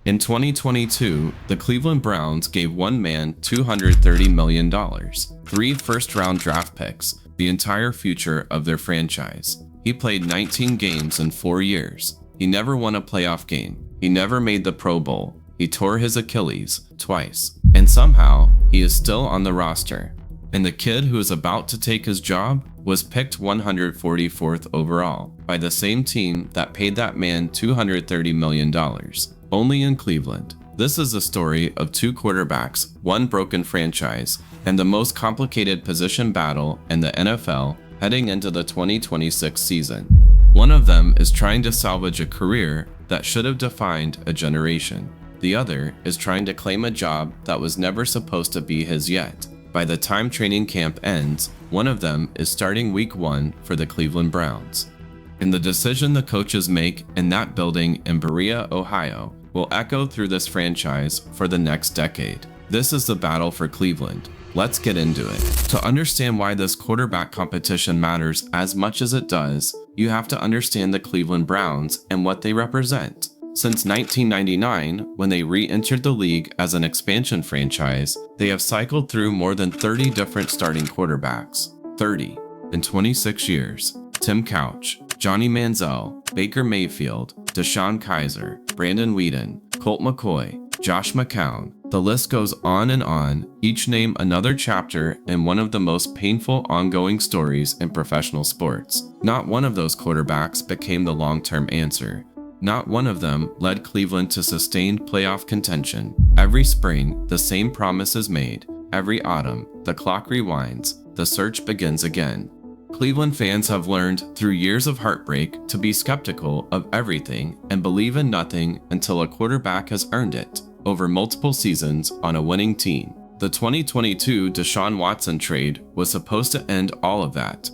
In 2022, the Cleveland Browns gave one man $230 million, 3 first-round draft picks, the entire future of their franchise. He played 19 games in 4 years. He never won a playoff game. He never made the Pro Bowl. He tore his Achilles twice. And somehow, he is still on the roster. And the kid who is about to take his job was picked 144th overall by the same team that paid that man $230 million, only in Cleveland. This is the story of 2 quarterbacks, 1 broken franchise, and the most complicated position battle in the NFL heading into the 2026 season. One of them is trying to salvage a career that should have defined a generation. The other is trying to claim a job that was never supposed to be his yet. By the time training camp ends, one of them is starting week 1 for the Cleveland Browns. And the decision the coaches make in that building in Berea, Ohio, will echo through this franchise for the next decade. This is the battle for Cleveland. Let's get into it. To understand why this quarterback competition matters as much as it does, you have to understand the Cleveland Browns and what they represent. Since 1999, when they re-entered the league as an expansion franchise, they have cycled through more than 30 different starting quarterbacks. 30 in 26 years. Tim Couch, Johnny Manziel, Baker Mayfield, Deshaun Kaiser, Brandon Weeden, Colt McCoy, Josh McCown. The list goes on, each name another chapter in one of the most painful ongoing stories in professional sports. Not one of those quarterbacks became the long-term answer. Not one of them led Cleveland to sustained playoff contention. Every spring, the same promise is made. Every autumn, the clock rewinds. The search begins again. Cleveland fans have learned through years of heartbreak to be skeptical of everything and believe in nothing until a quarterback has earned it over multiple seasons on a winning team. The 2022 Deshaun Watson trade was supposed to end all of that.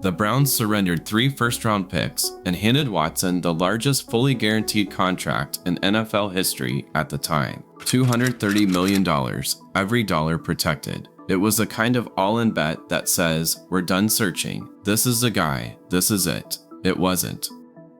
The Browns surrendered 3 first-round picks and handed Watson the largest fully guaranteed contract in NFL history at the time. $230 million, every dollar protected. It was a kind of all-in bet that says, we're done searching. This is the guy. This is it. It wasn't.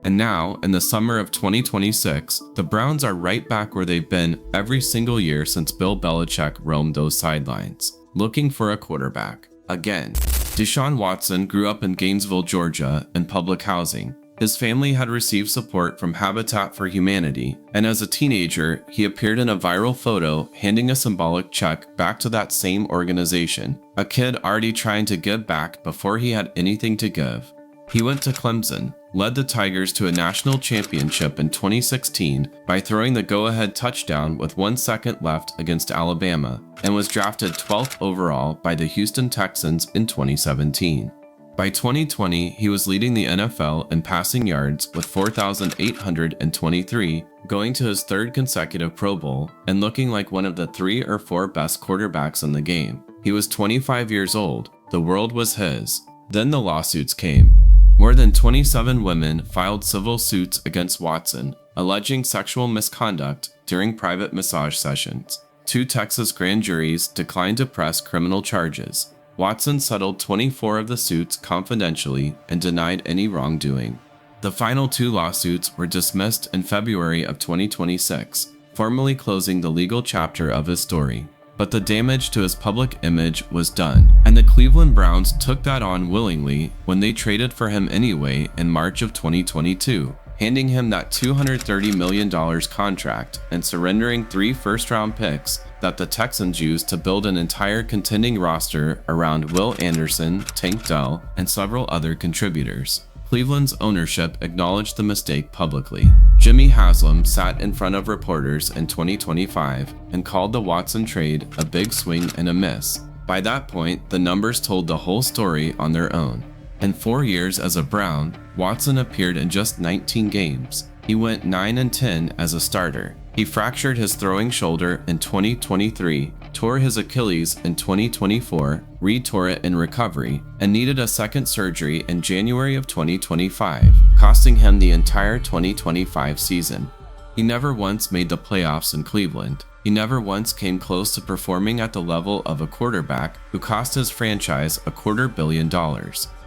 And now, in the summer of 2026, the Browns are right back where they've been every single year since Bill Belichick roamed those sidelines, looking for a quarterback. Again. Deshaun Watson grew up in Gainesville, Georgia, in public housing. His family had received support from Habitat for Humanity, and as a teenager, he appeared in a viral photo handing a symbolic check back to that same organization, a kid already trying to give back before he had anything to give. He went to Clemson, led the Tigers to a national championship in 2016 by throwing the go-ahead touchdown with 1 second left against Alabama, and was drafted 12th overall by the Houston Texans in 2017. By 2020, he was leading the NFL in passing yards with 4,823, going to his 3rd consecutive Pro Bowl, and looking like one of the 3 or 4 best quarterbacks in the game. He was 25 years old. The world was his. Then the lawsuits came. More than 27 women filed civil suits against Watson, alleging sexual misconduct during private massage sessions. 2 Texas grand juries declined to press criminal charges. Watson settled 24 of the suits confidentially and denied any wrongdoing. The final 2 lawsuits were dismissed in February of 2026, formally closing the legal chapter of his story. But the damage to his public image was done, and the Cleveland Browns took that on willingly when they traded for him anyway in March of 2022, handing him that $230 million contract and surrendering 3 first-round picks that the Texans used to build an entire contending roster around Will Anderson, Tank Dell, and several other contributors. Cleveland's ownership acknowledged the mistake publicly. Jimmy Haslam sat in front of reporters in 2025 and called the Watson trade a big swing and a miss. By that point, the numbers told the whole story on their own. In 4 years as a Brown, Watson appeared in just 19 games. He went 9-10 as a starter. He fractured his throwing shoulder in 2023, tore his Achilles in 2024, re-tore it in recovery, and needed a second surgery in January of 2025, costing him the entire 2025 season. He never once made the playoffs in Cleveland. He never once came close to performing at the level of a quarterback who cost his franchise $250 million.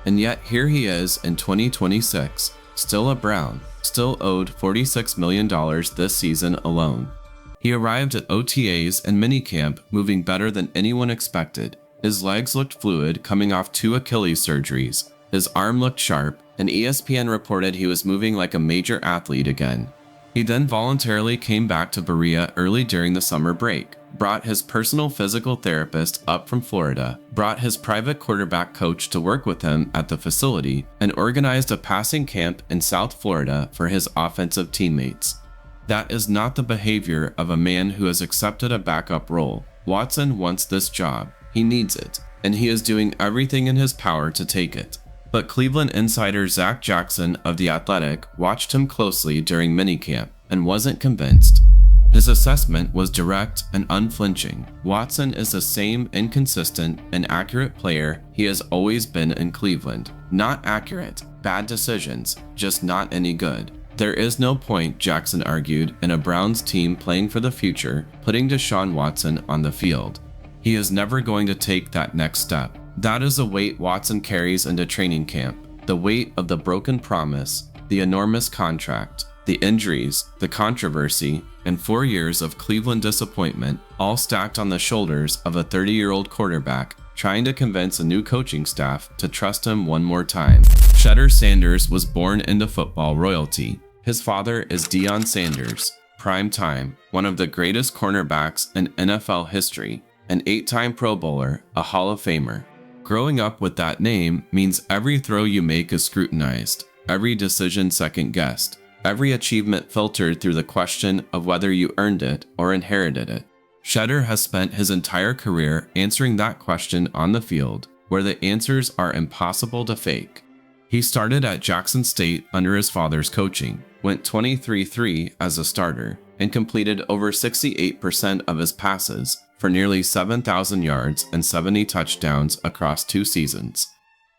And yet here he is in 2026, still a Brown, still owed $46 million this season alone. He arrived at OTAs and minicamp moving better than anyone expected. His legs looked fluid coming off 2 Achilles surgeries. His arm looked sharp, and ESPN reported he was moving like a major athlete again. He then voluntarily came back to Berea early during the summer break, brought his personal physical therapist up from Florida, brought his private quarterback coach to work with him at the facility, and organized a passing camp in South Florida for his offensive teammates. That is not the behavior of a man who has accepted a backup role. Watson wants this job. He needs it, and he is doing everything in his power to take it. But Cleveland insider Zach Jackson of The Athletic watched him closely during minicamp and wasn't convinced. His assessment was direct and unflinching. Watson is the same inconsistent and accurate player he has always been in Cleveland. Not accurate, bad decisions, just not any good. There is no point, Jackson argued, in a Browns team playing for the future, putting Deshaun Watson on the field. He is never going to take that next step. That is the weight Watson carries into training camp, the weight of the broken promise, the enormous contract, the injuries, the controversy, and 4 years of Cleveland disappointment, all stacked on the shoulders of a 30-year-old quarterback trying to convince a new coaching staff to trust him one more time. Shedeur Sanders was born into football royalty. His father is Deion Sanders, prime time, one of the greatest cornerbacks in NFL history, an 8-time Pro Bowler, a Hall of Famer. Growing up with that name means every throw you make is scrutinized, every decision second-guessed, every achievement filtered through the question of whether you earned it or inherited it. Shedeur has spent his entire career answering that question on the field, where the answers are impossible to fake. He started at Jackson State under his father's coaching, went 23-3 as a starter, and completed over 68% of his passes for nearly 7,000 yards and 70 touchdowns across 2 seasons.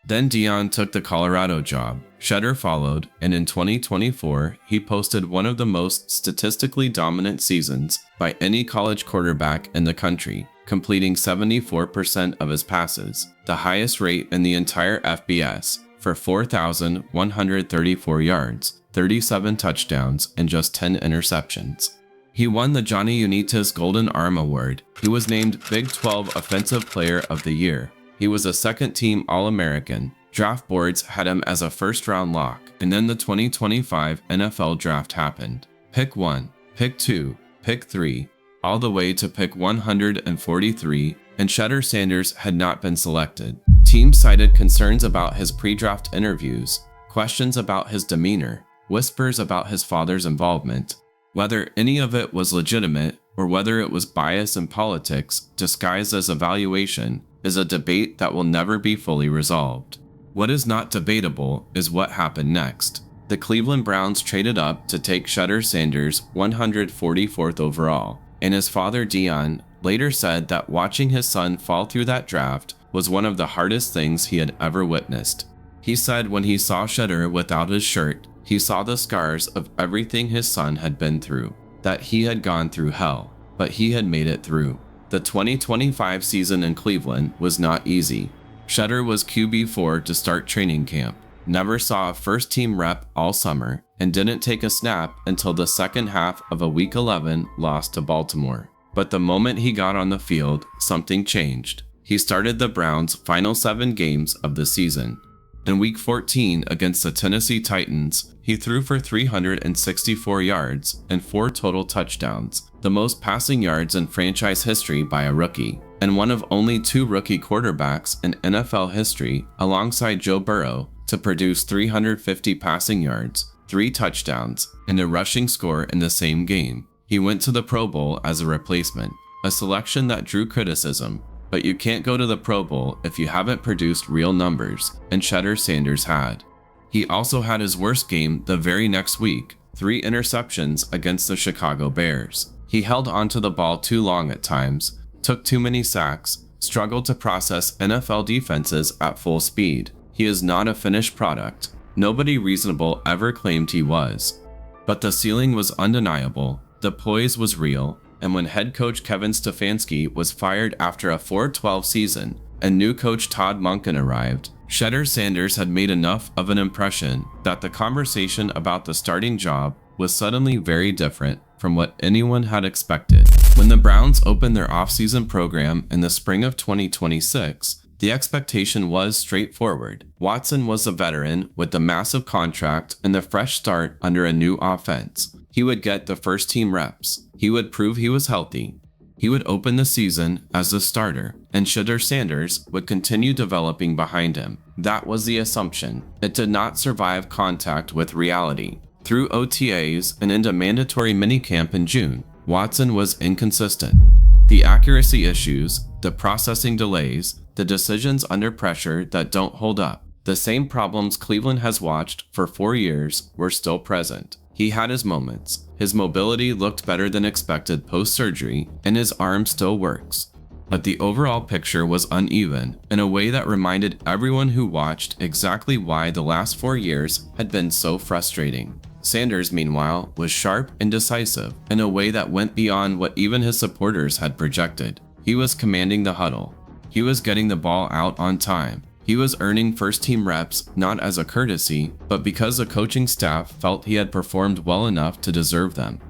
Then Deion took the Colorado job. Shedeur followed, and in 2024, he posted one of the most statistically dominant seasons by any college quarterback in the country, completing 74% of his passes, the highest rate in the entire FBS, for 4,134 yards, 37 touchdowns, and just 10 interceptions. He won the Johnny Unitas Golden Arm Award. He was named Big 12 Offensive Player of the Year. He was a second-team All-American. Draft boards had him as a first-round lock, and then the 2025 NFL Draft happened. Pick 1, Pick 2, Pick 3, all the way to Pick 143, and Shedeur Sanders had not been selected. Teams cited concerns about his pre-draft interviews, questions about his demeanor, whispers about his father's involvement. Whether any of it was legitimate or whether it was bias in politics disguised as evaluation is a debate that will never be fully resolved. What is not debatable is what happened next. The Cleveland Browns traded up to take Shedeur Sanders 144th overall, and his father Deion later said that watching his son fall through that draft was one of the hardest things he had ever witnessed. He said when he saw Shedeur without his shirt, he saw the scars of everything his son had been through, that he had gone through hell, but he had made it through. The 2025 season in Cleveland was not easy. Shedeur was QB4 to start training camp, never saw a first-team rep all summer, and didn't take a snap until the second half of a Week 11 loss to Baltimore. But the moment he got on the field, something changed. He started the Browns' final 7 games of the season. In Week 14 against the Tennessee Titans, he threw for 364 yards and 4 total touchdowns, the most passing yards in franchise history by a rookie, and one of only 2 rookie quarterbacks in NFL history, alongside Joe Burrow, to produce 350 passing yards, 3 touchdowns, and a rushing score in the same game. He went to the Pro Bowl as a replacement, a selection that drew criticism. But you can't go to the Pro Bowl if you haven't produced real numbers, and Shedeur Sanders had. He also had his worst game the very next week, 3 interceptions against the Chicago Bears. He held onto the ball too long at times, took too many sacks, struggled to process NFL defenses at full speed. He is not a finished product. Nobody reasonable ever claimed he was. But the ceiling was undeniable, the poise was real, and when head coach Kevin Stefanski was fired after a 4-12 season and new coach Todd Monken arrived, Shedeur Sanders had made enough of an impression that the conversation about the starting job was suddenly very different from what anyone had expected. When the Browns opened their offseason program in the spring of 2026, the expectation was straightforward. Watson was a veteran with a massive contract and the fresh start under a new offense. He would get the first team reps. He would prove he was healthy. He would open the season as the starter, and Shedeur Sanders would continue developing behind him. That was the assumption. It did not survive contact with reality. Through OTAs and into mandatory minicamp in June, Watson was inconsistent. The accuracy issues, the processing delays, the decisions under pressure that don't hold up, the same problems Cleveland has watched for 4 years were still present. He had his moments. His mobility looked better than expected post-surgery, and his arm still works. But the overall picture was uneven in a way that reminded everyone who watched exactly why the last 4 years had been so frustrating. Sanders, meanwhile, was sharp and decisive in a way that went beyond what even his supporters had projected. He was commanding the huddle. He was getting the ball out on time. He was earning first-team reps not as a courtesy, but because the coaching staff felt he had performed well enough to deserve them.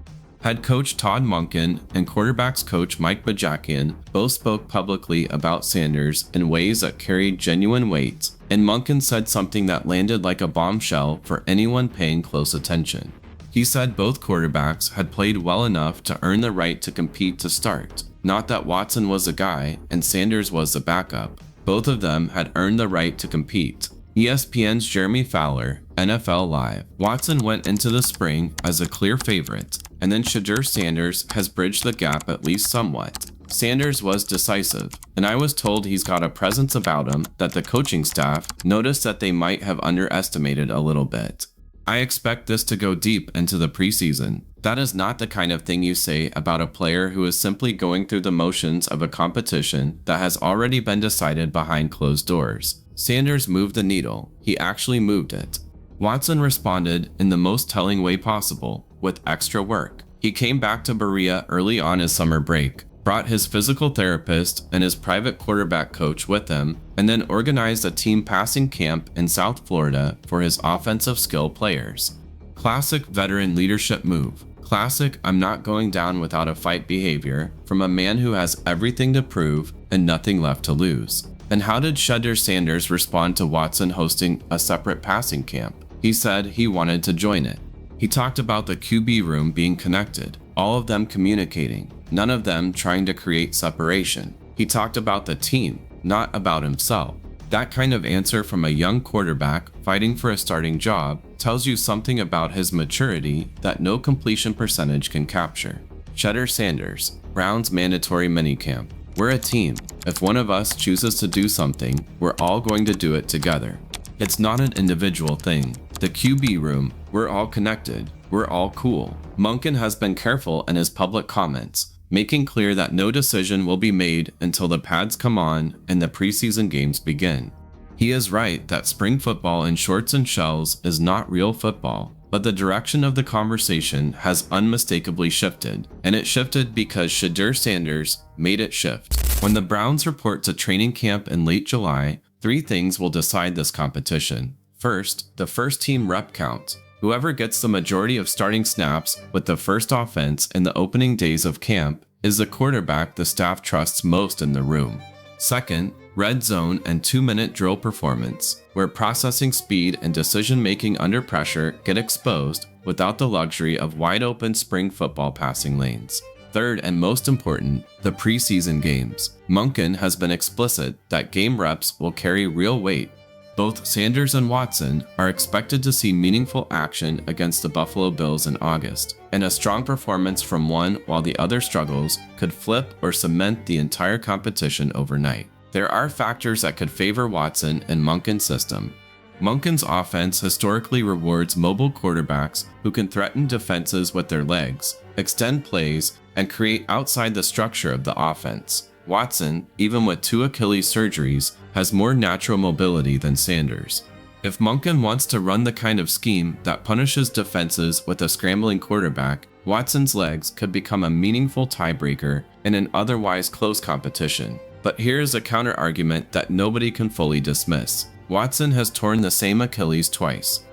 Head coach Todd Monken and quarterbacks coach Mike Bajakian both spoke publicly about Sanders in ways that carried genuine weight, and Monken said something that landed like a bombshell for anyone paying close attention. He said both quarterbacks had played well enough to earn the right to compete to start, not that Watson was a guy and Sanders was the backup. Both of them had earned the right to compete. ESPN's Jeremy Fowler, NFL Live. Watson went into the spring as a clear favorite, and then Shedeur Sanders has bridged the gap at least somewhat. Sanders was decisive, and I was told he's got a presence about him that the coaching staff noticed that they might have underestimated a little bit. I expect this to go deep into the preseason. That is not the kind of thing you say about a player who is simply going through the motions of a competition that has already been decided behind closed doors. Sanders moved the needle. He actually moved it. Watson responded in the most telling way possible, with extra work. He came back to Berea early on his summer break, brought his physical therapist and his private quarterback coach with him, and then organized a team passing camp in South Florida for his offensive skill players. Classic veteran leadership move. Classic I'm not going down without a fight behavior from a man who has everything to prove and nothing left to lose. And how did Shedeur Sanders respond to Watson hosting a separate passing camp? He said he wanted to join it. He talked about the QB room being connected, all of them communicating, none of them trying to create separation. He talked about the team, not about himself. That kind of answer from a young quarterback fighting for a starting job tells you something about his maturity that no completion percentage can capture. Shedeur Sanders, Browns mandatory minicamp. We're a team. If one of us chooses to do something, we're all going to do it together. It's not an individual thing. The QB room, we're all connected. We're all cool. Monken has been careful in his public comments, making clear that no decision will be made until the pads come on and the preseason games begin. He is right that spring football in shorts and shells is not real football, but the direction of the conversation has unmistakably shifted, and it shifted because Shedeur Sanders made it shift. When the Browns report to training camp in late July, 3 things will decide this competition. First, the first team rep count. Whoever gets the majority of starting snaps with the first offense in the opening days of camp is the quarterback the staff trusts most in the room. Second, red zone and 2-minute drill performance, where processing speed and decision-making under pressure get exposed without the luxury of wide-open spring football passing lanes. Third, and most important, the preseason games. Monken has been explicit that game reps will carry real weight. Both Sanders and Watson are expected to see meaningful action against the Buffalo Bills in August, and a strong performance from one while the other struggles could flip or cement the entire competition overnight. There are factors that could favor Watson in Monken's system. Monken's offense historically rewards mobile quarterbacks who can threaten defenses with their legs, extend plays, and create outside the structure of the offense. Watson, even with 2 Achilles surgeries, has more natural mobility than Sanders. If Monken wants to run the kind of scheme that punishes defenses with a scrambling quarterback, Watson's legs could become a meaningful tiebreaker in an otherwise close competition. But here's a counter-argument that nobody can fully dismiss. Watson has torn the same Achilles twice.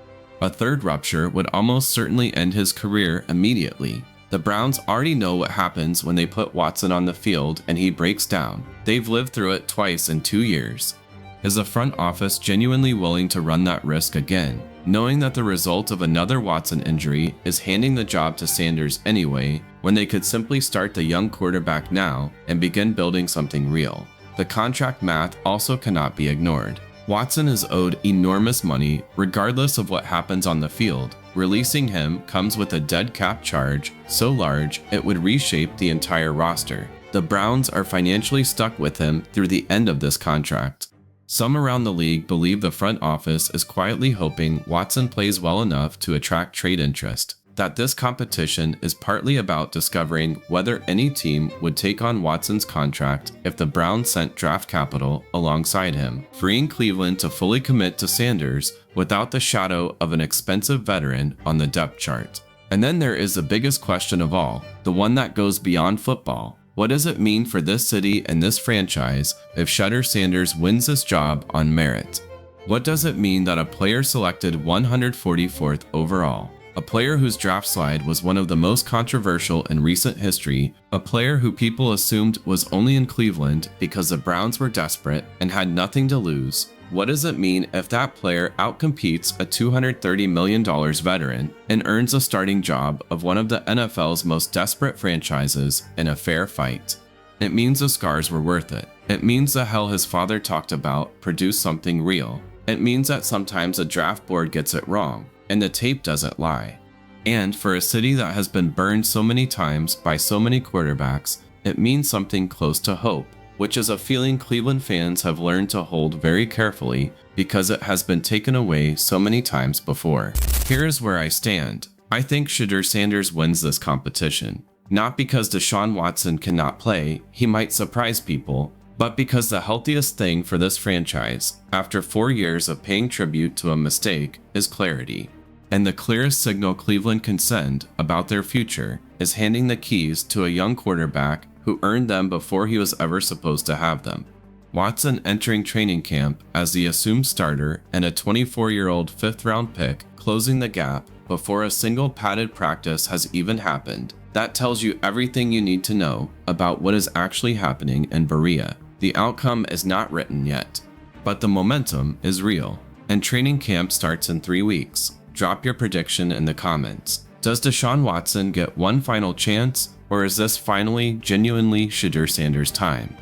A third rupture would almost certainly end his career immediately. The Browns already know what happens when they put Watson on the field and he breaks down. They've lived through it twice in 2 years. Is the front office genuinely willing to run that risk again, knowing that the result of another Watson injury is handing the job to Sanders anyway, when they could simply start the young quarterback now and begin building something real? The contract math also cannot be ignored. Watson is owed enormous money regardless of what happens on the field. Releasing him comes with a dead cap charge so large it would reshape the entire roster. The Browns are financially stuck with him through the end of this contract. Some around the league believe the front office is quietly hoping Watson plays well enough to attract trade interest, that this competition is partly about discovering whether any team would take on Watson's contract if the Browns sent draft capital alongside him, freeing Cleveland to fully commit to Sanders without the shadow of an expensive veteran on the depth chart. And then there is the biggest question of all, the one that goes beyond football. What does it mean for this city and this franchise if Shedeur Sanders wins this job on merit? What does it mean that a player selected 144th overall, a player whose draft slide was one of the most controversial in recent history, a player who people assumed was only in Cleveland because the Browns were desperate and had nothing to lose? What does it mean if that player outcompetes a $230 million veteran and earns a starting job of one of the NFL's most desperate franchises in a fair fight? It means the scars were worth it. It means the hell his father talked about produced something real. It means that sometimes a draft board gets it wrong, and the tape doesn't lie. And for a city that has been burned so many times by so many quarterbacks, it means something close to hope, which is a feeling Cleveland fans have learned to hold very carefully because it has been taken away so many times before. Here is where I stand. I think Shedeur Sanders wins this competition. Not because Deshaun Watson cannot play, he might surprise people, but because the healthiest thing for this franchise, after 4 years of paying tribute to a mistake, is clarity. And the clearest signal Cleveland can send about their future is handing the keys to a young quarterback who earned them before he was ever supposed to have them. Watson entering training camp as the assumed starter and a 24-year-old fifth-round pick closing the gap before a single padded practice has even happened. That tells you everything you need to know about what is actually happening in Berea. The outcome is not written yet, but the momentum is real, and training camp starts in 3 weeks. Drop your prediction in the comments. Does Deshaun Watson get one final chance, or is this finally genuinely Shedeur Sanders' time?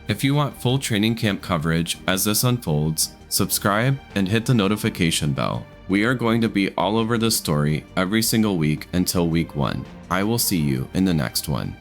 If you want full training camp coverage as this unfolds, subscribe and hit the notification bell. We are going to be all over this story every single week until week 1. I will see you in the next one.